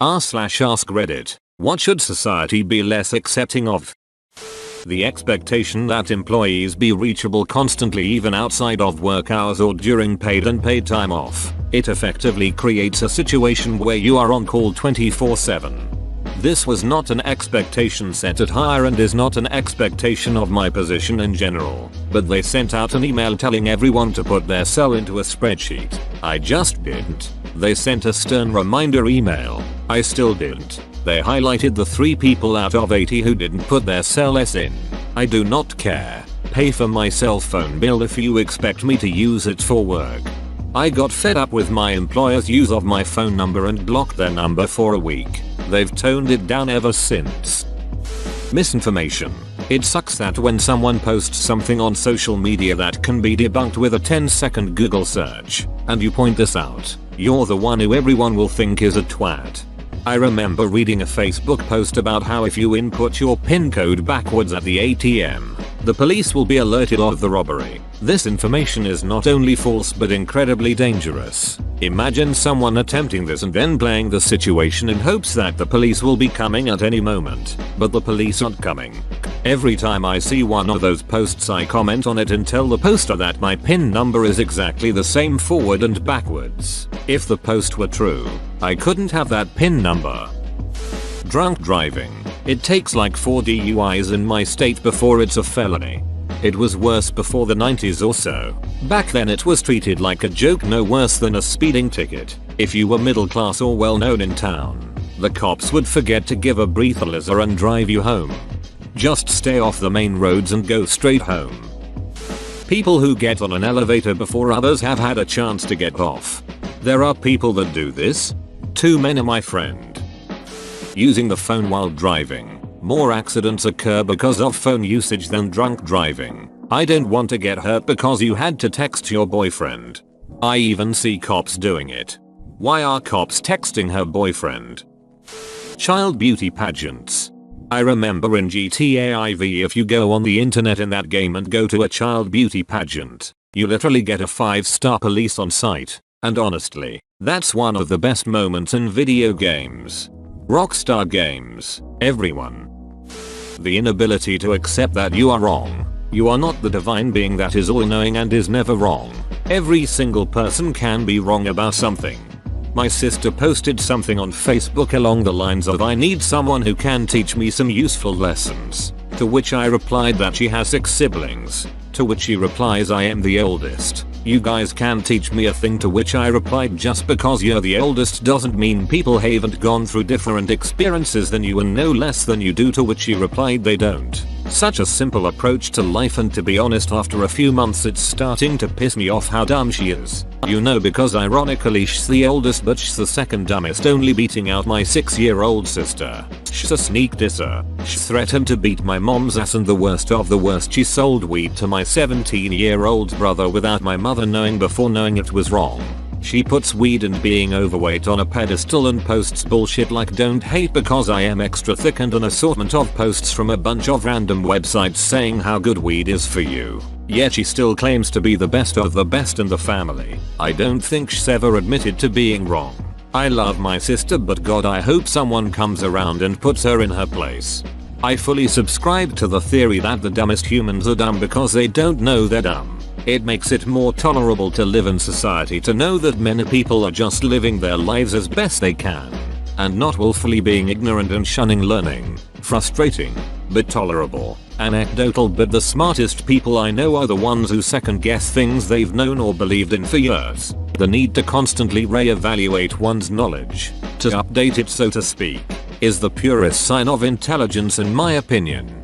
r/AskReddit. What should society be less accepting of? The expectation that employees be reachable constantly even outside of work hours or during paid and paid time off. It effectively creates a situation where you are on call 24/7. This was not an expectation set at hire and is not an expectation of my position in general, but they sent out an email telling everyone to put their cell into a spreadsheet. I just didn't. They sent a stern reminder email. I still didn't. They highlighted the 3 people out of 80 who didn't put their cell S in. I do not care. Pay for my cell phone bill if you expect me to use it for work. I got fed up with my employer's use of my phone number and blocked their number for a week. They've toned it down ever since. Misinformation. It sucks that when someone posts something on social media that can be debunked with a 10-second Google search, and you point this out, you're the one who everyone will think is a twat. I remember reading a Facebook post about how if you input your PIN code backwards at the ATM, the police will be alerted of the robbery. This information is not only false but incredibly dangerous. Imagine someone attempting this and then playing the situation in hopes that the police will be coming at any moment, but the police aren't coming. Every time I see one of those posts I comment on it and tell the poster that my PIN number is exactly the same forward and backwards. If the post were true, I couldn't have that PIN number. Drunk driving. It takes like 4 DUIs in my state before it's a felony. It was worse before the 90s or so. Back then it was treated like a joke, no worse than a speeding ticket. If you were middle class or well known in town, the cops would forget to give a breathalyzer and drive you home. Just stay off the main roads and go straight home. People who get on an elevator before others have had a chance to get off. There are people that do this. 2 men are my friend. Using the phone while driving. More accidents occur because of phone usage than drunk driving. I don't want to get hurt because you had to text your boyfriend. I even see cops doing it. Why are cops texting her boyfriend? Child beauty pageants. I remember in GTA IV, if you go on the internet in that game and go to a child beauty pageant, you literally get a 5-star police on site. And honestly, that's one of the best moments in video games. Rockstar Games. Everyone. The inability to accept that you are wrong. You are not the divine being that is all-knowing and is never wrong. Every single person can be wrong about something. My sister posted something on Facebook along the lines of, I need someone who can teach me some useful lessons. To which I replied that she has 6 siblings. To which she replies, I am the oldest. You guys can teach me a thing. To which I replied, just because you're the oldest doesn't mean people haven't gone through different experiences than you and know less than you do. To which she replied, they don't. Such a simple approach to life, and to be honest, after a few months it's starting to piss me off how dumb she is. You know, because ironically she's the oldest but she's the second dumbest, only beating out my 6-year-old sister. She's a sneak disser. She threatened to beat my mom's ass, and the worst of the worst, she sold weed to my 17-year-old brother without my mother knowing before knowing it was wrong. She puts weed and being overweight on a pedestal and posts bullshit like don't hate because I am extra thick and an assortment of posts from a bunch of random websites saying how good weed is for you. Yet she still claims to be the best of the best in the family. I don't think she's ever admitted to being wrong. I love my sister, but God, I hope someone comes around and puts her in her place. I fully subscribe to the theory that the dumbest humans are dumb because they don't know they're dumb. It makes it more tolerable to live in society to know that many people are just living their lives as best they can, and not willfully being ignorant and shunning learning. Frustrating, but tolerable. Anecdotal, but the smartest people I know are the ones who second guess things they've known or believed in for years. The need to constantly re-evaluate one's knowledge, to update it so to speak, is the purest sign of intelligence in my opinion.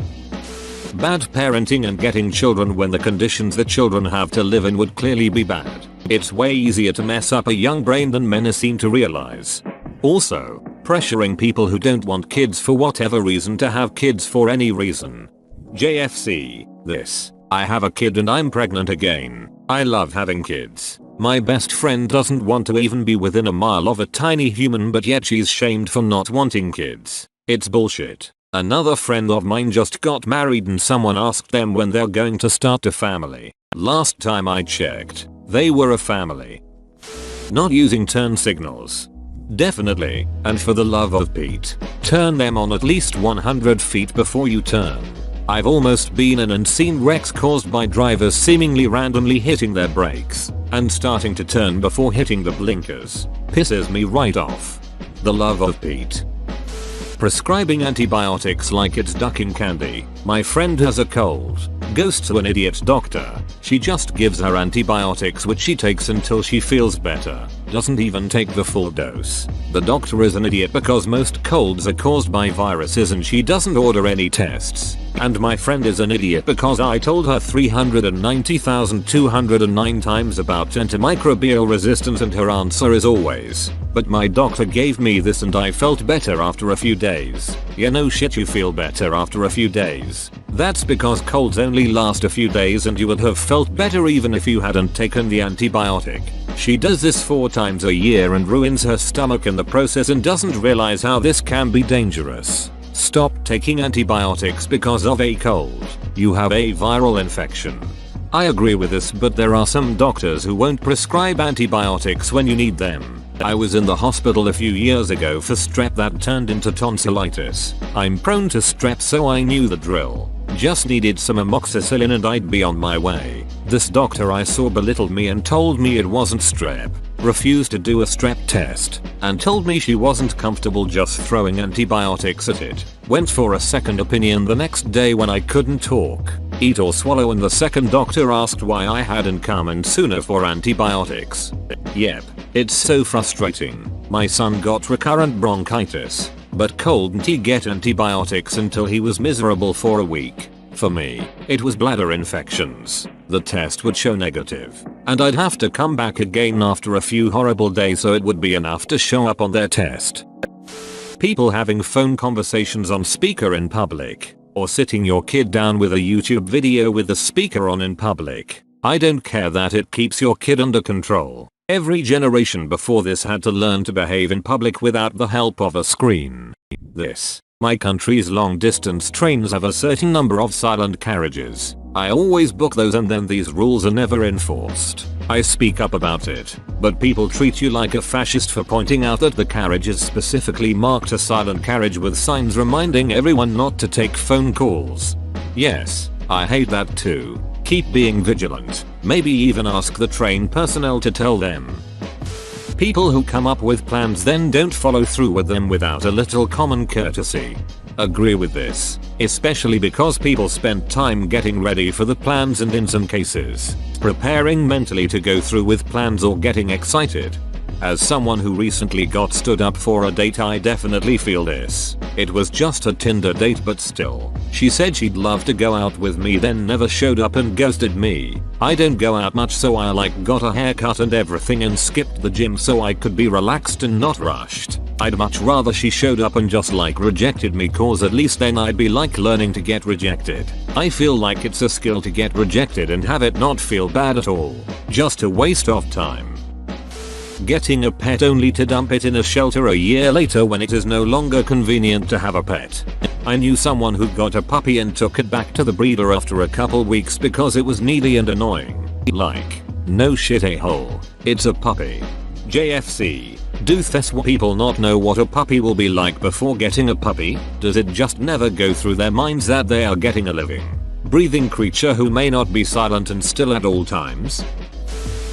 Bad parenting and getting children when the conditions the children have to live in would clearly be bad. It's way easier to mess up a young brain than men seem to realize. Also, pressuring people who don't want kids for whatever reason to have kids for any reason. JFC, this. I have a kid and I'm pregnant again. I love having kids. My best friend doesn't want to even be within a mile of a tiny human, but yet she's shamed for not wanting kids. It's bullshit. Another friend of mine just got married and someone asked them when they're going to start a family. Last time I checked, they were a family. Not using turn signals. Definitely, and for the love of Pete, turn them on at least 100 feet before you turn. I've almost been in and seen wrecks caused by drivers seemingly randomly hitting their brakes and starting to turn before hitting the blinkers. Pisses me right off. The love of Pete. Prescribing antibiotics like it's ducking candy. My friend has a cold, goes to an idiot doctor. She just gives her antibiotics which she takes until she feels better. Doesn't even take the full dose. The doctor is an idiot because most colds are caused by viruses and she doesn't order any tests. And my friend is an idiot because I told her 390,209 times about antimicrobial resistance and her answer is always, but my doctor gave me this and I felt better after a few days. Yeah, no shit, you feel better after a few days. That's because colds only last a few days and you would have felt better even if you hadn't taken the antibiotic. She does this 4 times a year and ruins her stomach in the process and doesn't realize how this can be dangerous. Stop taking antibiotics because of a cold. You have a viral infection. I agree with this, but there are some doctors who won't prescribe antibiotics when you need them. I was in the hospital a few years ago for strep that turned into tonsillitis. I'm prone to strep, so I knew the drill. Just needed some amoxicillin and I'd be on my way. This doctor I saw belittled me and told me it wasn't strep, refused to do a strep test, and told me she wasn't comfortable just throwing antibiotics at it. Went for a second opinion the next day when I couldn't talk, eat or swallow, and the second doctor asked why I hadn't come in sooner for antibiotics. Yep, it's so frustrating. My son got recurrent bronchitis, but couldn't he get antibiotics until he was miserable for a week. For me, it was bladder infections. The test would show negative, and I'd have to come back again after a few horrible days so it would be enough to show up on their test. People having phone conversations on speaker in public, or sitting your kid down with a YouTube video with the speaker on in public. I don't care that it keeps your kid under control. Every generation before this had to learn to behave in public without the help of a screen. My country's long distance trains have a certain number of silent carriages. I always book those and then these rules are never enforced. I speak up about it, but people treat you like a fascist for pointing out that the carriage is specifically marked a silent carriage with signs reminding everyone not to take phone calls. Yes, I hate that too. Keep being vigilant. Maybe even ask the train personnel to tell them. People who come up with plans then don't follow through with them without a little common courtesy. Agree with this, especially because people spend time getting ready for the plans and in some cases, preparing mentally to go through with plans or getting excited. As someone who recently got stood up for a date, I definitely feel this. It was just a Tinder date, but still. She said she'd love to go out with me, then never showed up and ghosted me. I don't go out much, so I got a haircut and everything and skipped the gym so I could be relaxed and not rushed. I'd much rather she showed up and just rejected me, cause at least then I'd be learning to get rejected. I feel like it's a skill to get rejected and have it not feel bad at all. Just a waste of time. Getting a pet only to dump it in a shelter a year later when it is no longer convenient to have a pet. I knew someone who got a puppy and took it back to the breeder after a couple weeks because it was needy and annoying. No shit, a-hole. It's a puppy. JFC. Do people not know what a puppy will be like before getting a puppy? Does it just never go through their minds that they are getting a living, breathing creature who may not be silent and still at all times?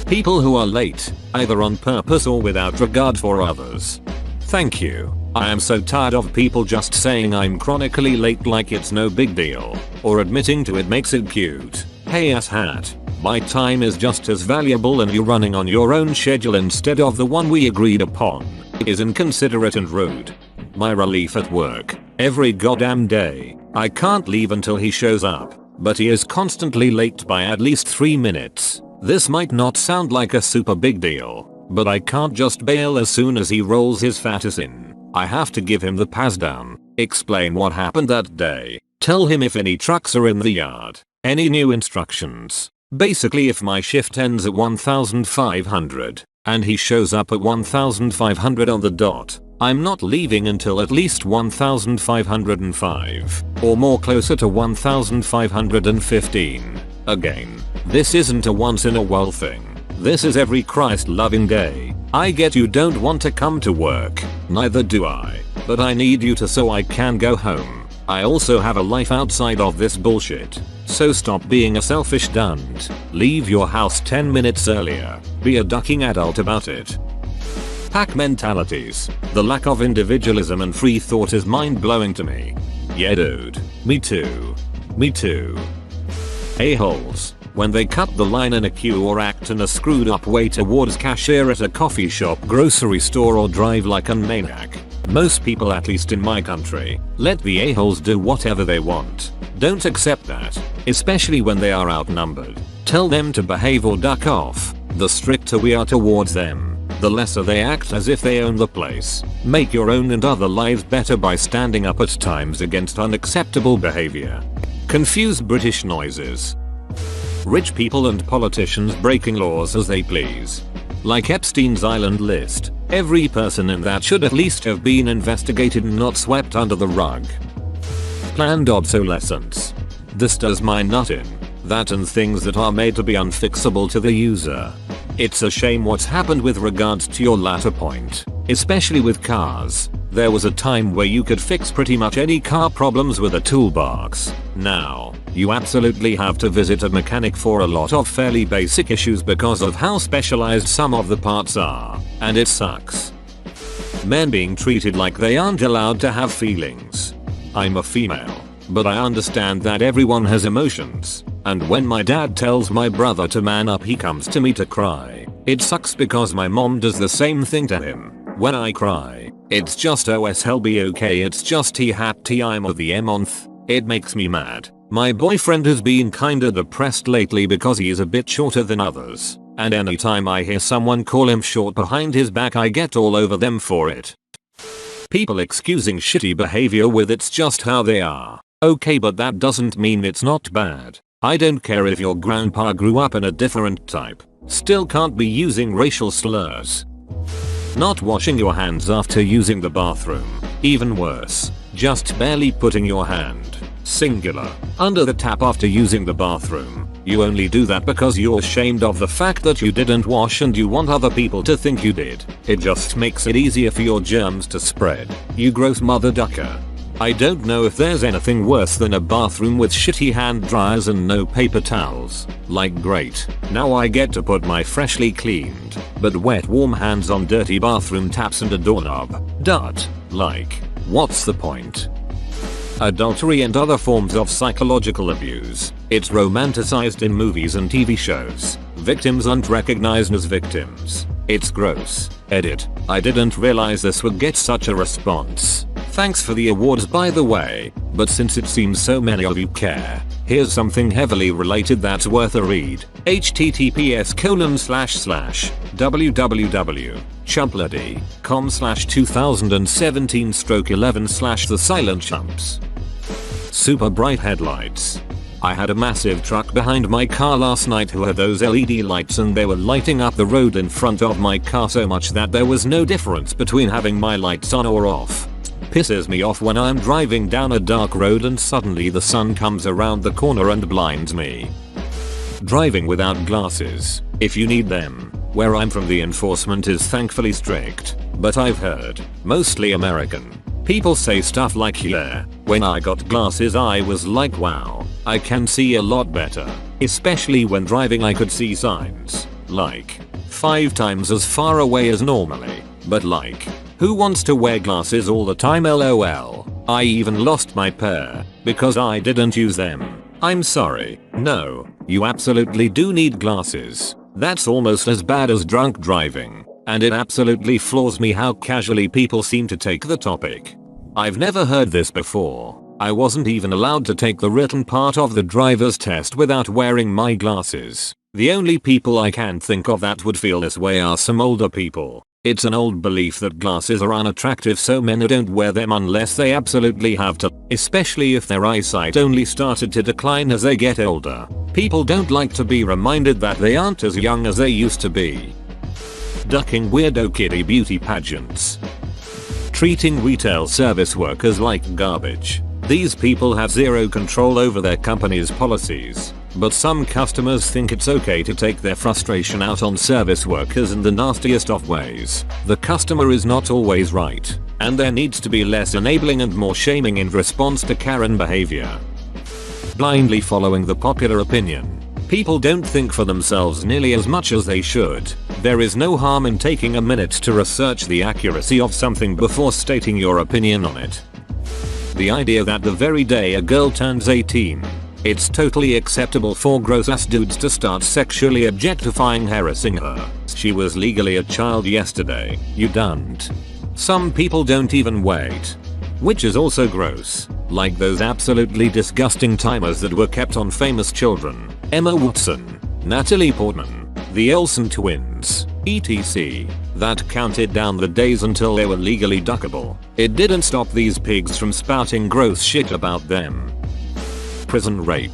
People who are late, either on purpose or without regard for others. Thank you. I am so tired of people just saying I'm chronically late like it's no big deal, or admitting to it makes it cute. Hey asshat, my time is just as valuable and you running on your own schedule instead of the one we agreed upon is inconsiderate and rude. My relief at work, every goddamn day, I can't leave until he shows up, but he is constantly late by at least 3 minutes. This might not sound like a super big deal, but I can't just bail as soon as he rolls his fat ass in. I have to give him the pass down, explain what happened that day, tell him if any trucks are in the yard, any new instructions. Basically, if my shift ends at 1500 and he shows up at 1500 on the dot, I'm not leaving until at least 1505 or more, closer to 1515. Again, this isn't a once in a while thing. This is every Christ-loving day. I get you don't want to come to work, neither do I, but I need you to so I can go home. I also have a life outside of this bullshit. So stop being a selfish dunt. Leave your house 10 minutes earlier. Be a ducking adult about it. Pack mentalities. The lack of individualism and free thought is mind-blowing to me. Yeah dude. Me too. Me too. A-holes. When they cut the line in a queue or act in a screwed up way towards cashier at a coffee shop, grocery store, or drive like a maniac. Most people, at least in my country, let the a-holes do whatever they want. Don't accept that, especially when they are outnumbered. Tell them to behave or duck off. The stricter we are towards them, the lesser they act as if they own the place. Make your own and other lives better by standing up at times against unacceptable behavior. Confused British noises. Rich people and politicians breaking laws as they please. Like Epstein's Island list, every person in that should at least have been investigated and not swept under the rug. Planned obsolescence. This does my nut in. That and things that are made to be unfixable to the user. It's a shame what's happened with regards to your latter point, especially with cars. There was a time where you could fix pretty much any car problems with a toolbox. Now, you absolutely have to visit a mechanic for a lot of fairly basic issues because of how specialized some of the parts are, and it sucks. Men being treated like they aren't allowed to have feelings. I'm a female, but I understand that everyone has emotions, and when my dad tells my brother to man up, he comes to me to cry. It sucks because my mom does the same thing to him. When I cry, it's just OS hell be okay, it's just I'm of the month. It makes me mad. My boyfriend has been kinda depressed lately because he is a bit shorter than others, and anytime I hear someone call him short behind his back, I get all over them for it. People excusing shitty behavior with it's just how they are. Okay, but that doesn't mean it's not bad. I don't care if your grandpa grew up in a different type. Still can't be using racial slurs. Not washing your hands after using the bathroom. Even worse, just barely putting your hand, singular, under the tap after using the bathroom. You only do that because you're ashamed of the fact that you didn't wash and you want other people to think you did. It just makes it easier for your germs to spread. You gross mother ducker. I don't know if there's anything worse than a bathroom with shitty hand dryers and no paper towels. Like great, now I get to put my freshly cleaned, but wet warm hands on dirty bathroom taps and a doorknob. Like, what's the point? Adultery and other forms of psychological abuse. It's romanticized in movies and TV shows. Victims aren't recognized as victims. It's gross. Edit. I didn't realize this would get such a response. Thanks for the awards by the way, but since it seems so many of you care, here's something heavily related that's worth a read. https://www.chumpledy.com/2017/11/ The Silent Chumps. Super bright headlights. I had a massive truck behind my car last night who had those LED lights, and they were lighting up the road in front of my car so much that there was no difference between having my lights on or off. Pisses me off when I'm driving down a dark road and suddenly the sun comes around the corner and blinds me. Driving without glasses, if you need them. Where I'm from the enforcement is thankfully strict, but I've heard, mostly American, people say stuff like yeah, when I got glasses I was like wow, I can see a lot better. Especially when driving I could see signs, like, 5 times as far away as normally, but like, who wants to wear glasses all the time lol. I even lost my pair, because I didn't use them. I'm sorry, no, you absolutely do need glasses. That's almost as bad as drunk driving, and it absolutely floors me how casually people seem to take the topic. I've never heard this before. I wasn't even allowed to take the written part of the driver's test without wearing my glasses. The only people I can think of that would feel this way are some older people. It's an old belief that glasses are unattractive, so men don't wear them unless they absolutely have to, especially if their eyesight only started to decline as they get older. People don't like to be reminded that they aren't as young as they used to be. Ducking weirdo kiddie beauty pageants. Treating retail service workers like garbage. These people have zero control over their company's policies, But some customers think it's okay to take their frustration out on service workers in the nastiest of ways. The customer is not always right, and there needs to be less enabling and more shaming in response to Karen behavior. Blindly following the popular opinion. People don't think for themselves nearly as much as they should. There is no harm in taking a minute to research the accuracy of something before stating your opinion on it. The idea that the very day a girl turns 18, it's totally acceptable for gross-ass dudes to start sexually objectifying harassing her. She was legally a child yesterday, you don't. Some people don't even wait. Which is also gross, like those absolutely disgusting timers that were kept on famous children, Emma Watson, Natalie Portman, the Olsen twins, etc. that counted down the days until they were legally duckable. It didn't stop these pigs from spouting gross shit about them. Prison rape.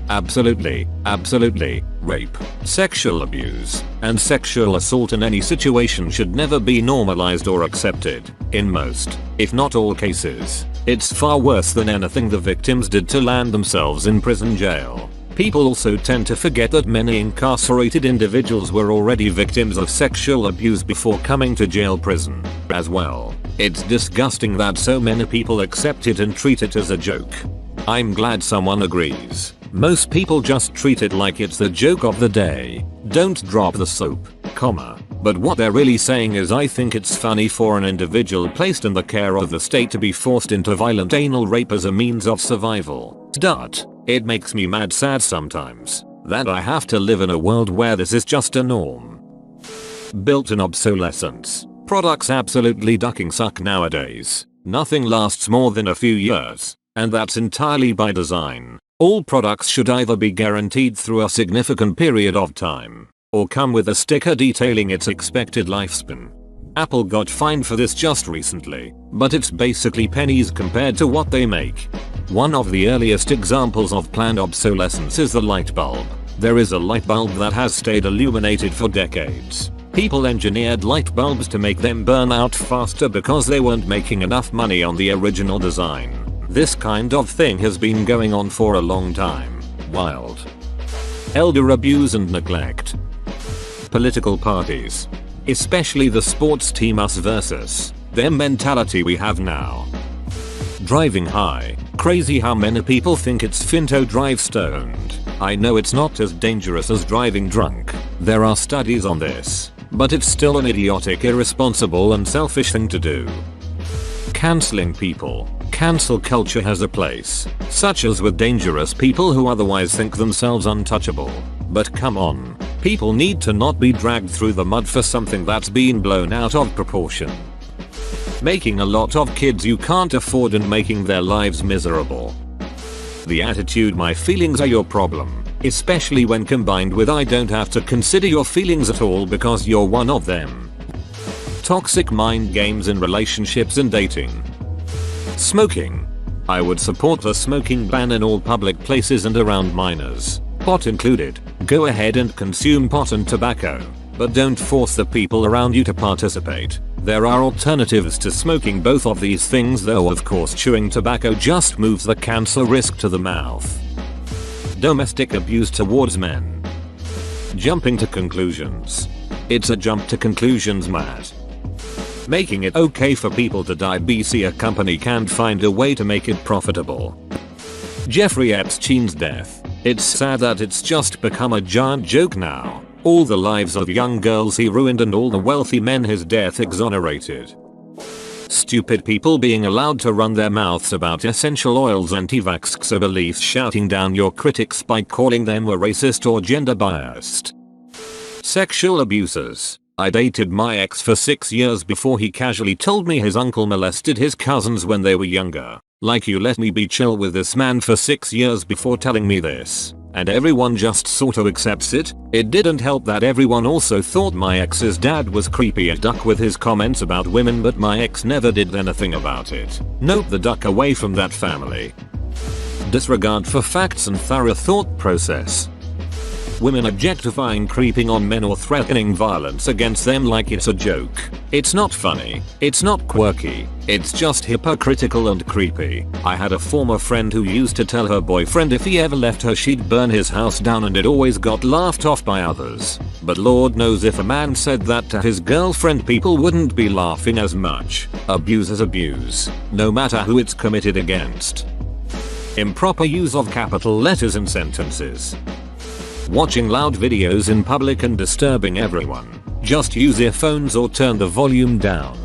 Absolutely, rape, sexual abuse, and sexual assault in any situation should never be normalized or accepted. In most, if not all cases, it's far worse than anything the victims did to land themselves in prison jail. People also tend to forget that many incarcerated individuals were already victims of sexual abuse before coming to jail prison as well. It's disgusting that so many people accept it and treat it as a joke. I'm glad someone agrees. Most people just treat it like it's the joke of the day. Don't drop the soap, comma. But what they're really saying is I think it's funny for an individual placed in the care of the state to be forced into violent anal rape as a means of survival. It makes me mad sad sometimes that I have to live in a world where this is just a norm. Built-in obsolescence. Products absolutely ducking suck nowadays. Nothing lasts more than a few years, and that's entirely by design. All products should either be guaranteed through a significant period of time, or come with a sticker detailing its expected lifespan. Apple got fined for this just recently, but it's basically pennies compared to what they make. One of the earliest examples of planned obsolescence is the light bulb. There is a light bulb that has stayed illuminated for decades. People engineered light bulbs to make them burn out faster because they weren't making enough money on the original design. This kind of thing has been going on for a long time. Wild. Elder abuse and neglect. Political parties. Especially the sports team us versus them mentality we have now. Driving high. Crazy how many people think it's fin to drive stoned. I know it's not as dangerous as driving drunk. There are studies on this, but it's still an idiotic, irresponsible and selfish thing to do. Canceling people. Cancel culture has a place, such as with dangerous people who otherwise think themselves untouchable. But come on, people need to not be dragged through the mud for something that's been blown out of proportion. Making a lot of kids you can't afford and making their lives miserable. The attitude my feelings are your problem, especially when combined with I don't have to consider your feelings at all because you're one of them. Toxic mind games in relationships and dating. Smoking. I would support a smoking ban in all public places and around minors, pot included. Go ahead and consume pot and tobacco, but don't force the people around you to participate. There are alternatives to smoking both of these things, though of course chewing tobacco just moves the cancer risk to the mouth. Domestic abuse towards men. Jumping to conclusions. It's a jump to conclusions, Matt. Making it okay for people to die. BC, a company can't find a way to make it profitable. Jeffrey Epstein's death. It's sad that it's just become a giant joke now. All the lives of young girls he ruined and all the wealthy men his death exonerated. Stupid people being allowed to run their mouths about essential oils, anti-vaxxer beliefs, shouting down your critics by calling them a racist or gender biased. Sexual abusers. I dated my ex for 6 years before he casually told me his uncle molested his cousins when they were younger. Like, you let me be chill with this man for 6 years before telling me this, and everyone just sort of accepts it? It didn't help that everyone also thought my ex's dad was creepy as duck with his comments about women, but my ex never did anything about it. Nope, the duck away from that family. Disregard for facts and thorough thought process. women objectifying, creeping on men, or threatening violence against them like it's a joke. It's not funny, it's not quirky, it's just hypocritical and creepy. I had a former friend who used to tell her boyfriend if he ever left her she'd burn his house down, and it always got laughed off by others. But Lord knows if a man said that to his girlfriend, people wouldn't be laughing as much. Abuse is abuse, no matter who it's committed against. Improper use of capital letters in sentences. Watching loud videos in public and disturbing everyone. Just use earphones or turn the volume down.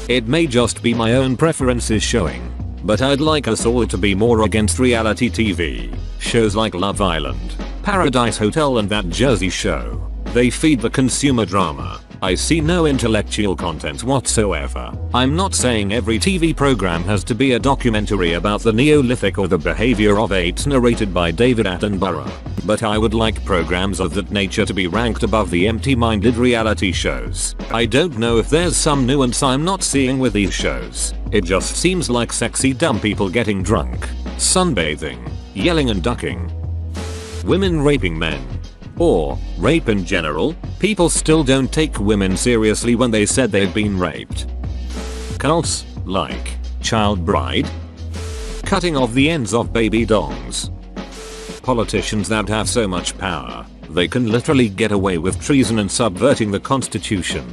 It may just be my own preferences showing, but I'd like us all to be more against reality TV. Shows like Love Island, Paradise Hotel, and That Jersey Show. They feed the consumer drama. I see no intellectual content whatsoever. I'm not saying every TV program has to be a documentary about the Neolithic or the behavior of apes narrated by David Attenborough, but I would like programs of that nature to be ranked above the empty-minded reality shows. I don't know if there's some nuance I'm not seeing with these shows. It just seems like sexy dumb people getting drunk, sunbathing, yelling and ducking. Women raping men. Or rape in general. People still don't take women seriously when they said they've been raped. Cults, like child bride, cutting off the ends of baby dongs. Politicians that have so much power, they can literally get away with treason and subverting the Constitution.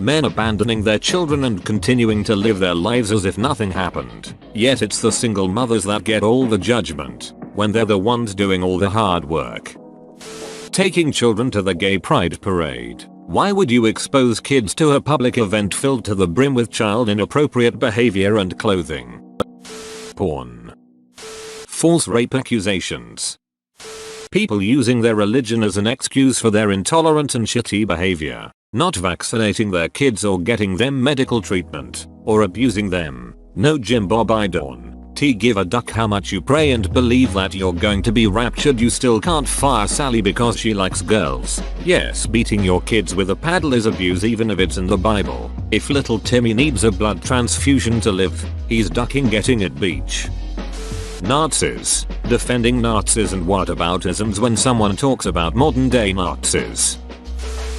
Men abandoning their children and continuing to live their lives as if nothing happened. Yet it's the single mothers that get all the judgment, when they're the ones doing all the hard work. Taking children to the gay pride parade. Why would you expose kids to a public event filled to the brim with child inappropriate behavior and clothing? Porn. False rape accusations. People using their religion as an excuse for their intolerant and shitty behavior. Not vaccinating their kids or getting them medical treatment, or abusing them. No Jim Bob I don't give a duck how much you pray and believe that you're going to be raptured. You still can't fire Sally because she likes girls. Yes, beating your kids with a paddle is abuse even if it's in the Bible. If little Timmy needs a blood transfusion to live, he's ducking getting it beach. Nazis. Defending Nazis and whataboutisms when someone talks about modern day Nazis.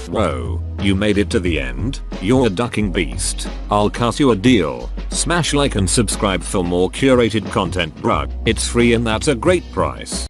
Whoa, you made it to the end? You're a ducking beast. I'll cut you a deal. Smash like and subscribe for more curated content, bruh. It's free and that's a great price.